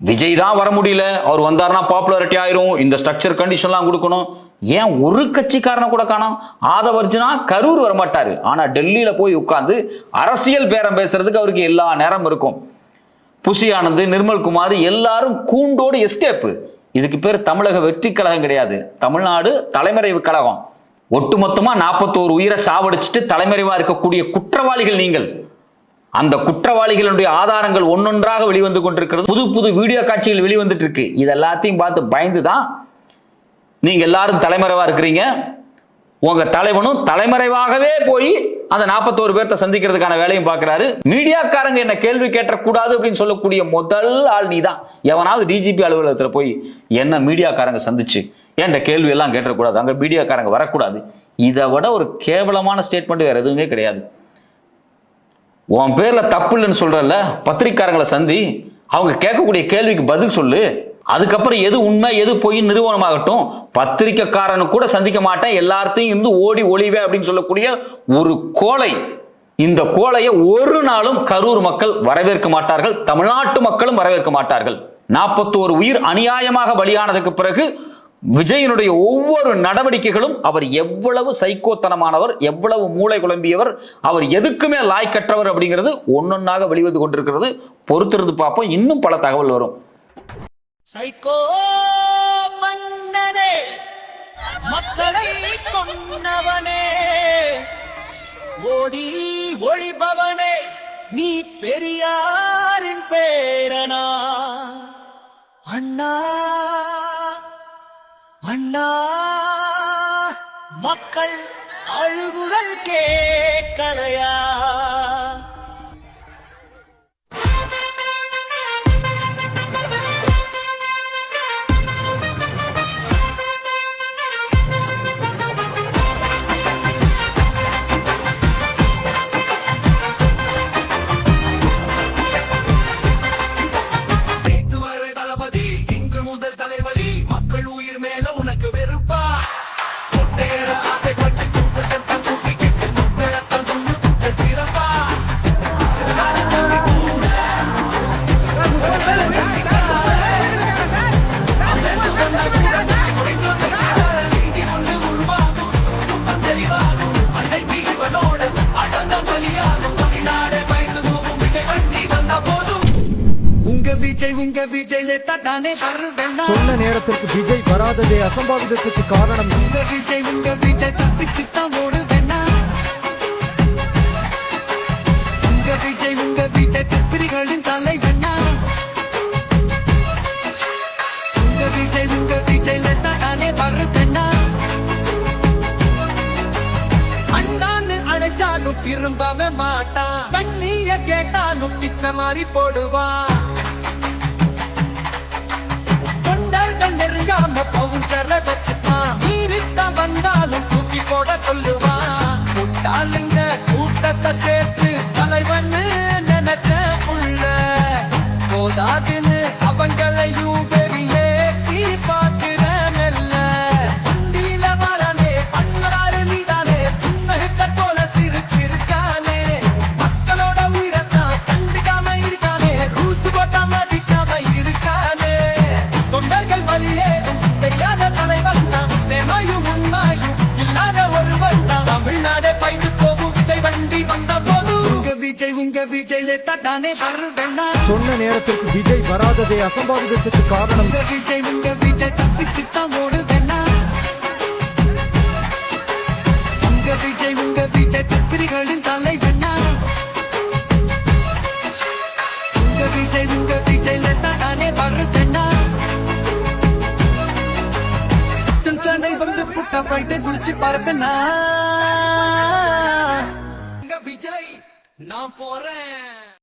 விஜய் தான் வர முடியல, அவர் வந்தாருன்னா பாப்புலாரிட்டி ஆயிரும், இந்த ஸ்ட்ரக்சர் கண்டிஷன்லாம் கொடுக்கணும். ஏன் ஒரு கட்சிக்காரனை கூட காணோம்? ஆதவர்ஜுனா கரூர் வரமாட்டாரு, ஆனா டெல்லியில போய் உட்கார்ந்து அரசியல் பேரம் பேசுறதுக்கு அவருக்கு எல்லா நேரம் இருக்கும். புசி ஆனந்த், நிர்மல்குமார் எல்லாரும் கூண்டோடு எஸ்கேப். இதுக்கு பேர் தமிழக வெற்றி கழகம் கிடையாது, தமிழ்நாடு தலைமறைவு கழகம். ஒட்டுமொத்தமா 41 உயிரை சாவடிச்சுட்டு தலைமறைவா இருக்கக்கூடிய குற்றவாளிகள் நீங்கள். அந்த குற்றவாளிகளுடைய ஆதாரங்கள் ஒன்னொன்றாக வெளிவந்து கொண்டிருக்கிறது. புது புது வீடியோ காட்சிகள் வெளிவந்துட்டு இருக்கு. இது எல்லாத்தையும் பார்த்து பயந்துதான் நீங்க எல்லாரும் தலைமறைவா இருக்கிறீங்க. உங்க தலைவனும் தலைமறைவாகவே போய் அந்த 41 பேர்த்த சந்திக்கிறதுக்கான வேலையும் பார்க்கிறாரு. மீடியாக்காரங்க என்ன கேள்வி கேட்டக்கூடாது அப்படின்னு சொல்லக்கூடிய முதல் ஆள் நீதான். எவனாவது டிஜிபி அலுவலகத்துல போய் என்ன மீடியாக்காரங்க சந்திச்சு ஏன்ட கேள்வி எல்லாம் கேட்டக்கூடாது, அங்க மீடியாக்காரங்க வரக்கூடாது, இதை விட ஒரு கேவலமான ஸ்டேட்மெண்ட் வேற எதுவுமே கிடையாது. உன் பேர்ல தப்பு இல்லைன்னு சொல்றல, பத்திரிக்காரங்களை சந்தி, அவங்க கேட்கக்கூடிய கேள்விக்கு பதில் சொல்லு. அதுக்கப்புறம் எது உண்மை எது போய் நிறுவனமாகட்டும். பத்திரிக்கைக்காரனு கூட சந்திக்க மாட்டேன், எல்லாத்தையும் இருந்து ஓடி ஒளிவேன் அப்படின்னு சொல்லக்கூடிய ஒரு கோலை. இந்த கோலையை ஒரு நாளும் கரூர் மக்கள் வரவேற்க மாட்டார்கள், தமிழ்நாட்டு மக்களும் வரவேற்க மாட்டார்கள். 41 உயிர் அநியாயமாக பலியானதுக்கு பிறகு விஜயனுடைய ஒவ்வொரு நடவடிக்கைகளும் அவர் எவ்வளவு சைக்கோத்தனமானவர், எவ்வளவு மூளை குழம்பியவர், அவர் எதுக்குமே லாய்க்கற்றவர் அப்படிங்கிறது ஒன்னொன்னாக வெளிவந்து கொண்டிருக்கிறது. பொறுத்திருந்து பார்ப்போம், இன்னும் பல தகவல் வரும். சைக்கோ மன்னனே, மக்களை கொன்னவனே, ஓடி ஒளிபவனே, நீ பெரியாரின் பேரனா? அண்ணா அண்ணா, மக்கள் அழுகுரல் கேட்கலையா? சொன்ன நேரத்திற்கு விஜய் வராததே அசம்பாவிதத்துக்கு காரணம். விஜய் தப்பிச்சுத்தான் ஓடுவேனா? விஜய் திப்பிரிகளின் தலைவனா? விஜய் தானே வருவேனா? அண்ணான்னு அழைச்சாலும் திரும்பவே மாட்டான், கண்ணிய கேட்டாலும் பிச்சை மாறி போடுவான். நெருங்காம பவுன்சர வச்சுப்பான், மீறித்தான் வந்தாலும் தூக்கி போட சொல்லுவான். முட்டாளுங்க கூட்டத்தை சேர்த்து தலைவன்னு நினைச்ச உள்ள போதாதுன்னு அவங்களையும் பெரியேத்தி பார்க்கிற மெல்ல. வண்டியில வரானே பண்ணாரு நீதானே, சின்ன போல சிரிச்சிருக்கானே, மக்களோட உயிரத்தான் கண்டுக்காம இருக்கானே, ரூல்ஸ் போட்டா மதிக்காம இருக்கானே. தொண்டர்கள் வழியே தெரியாத தலைவன் தான், நேமாயும் உண்மாயும் இல்லாத ஒருவன் தான். தமிழ்நாடே பயந்து போகும் விஜய் வண்டி வந்த போது உங்க விஜய் தானே வருவேனா? சொன்ன நேரத்திற்கு விஜய் வராததே அசம்பாவிதத்துக்கு காரணம். விஜய் தப்பிச்சுத்தான் ஓடுவேனா? விஜய் திப்பிரிகளின் தலைவனா? விஜய் தானே வருவேனா? சென்னை வந்து புட்டா ஃப்ரைடே குளிச்சு பார்ப்பேனா? விஜய் நான் போறேன்.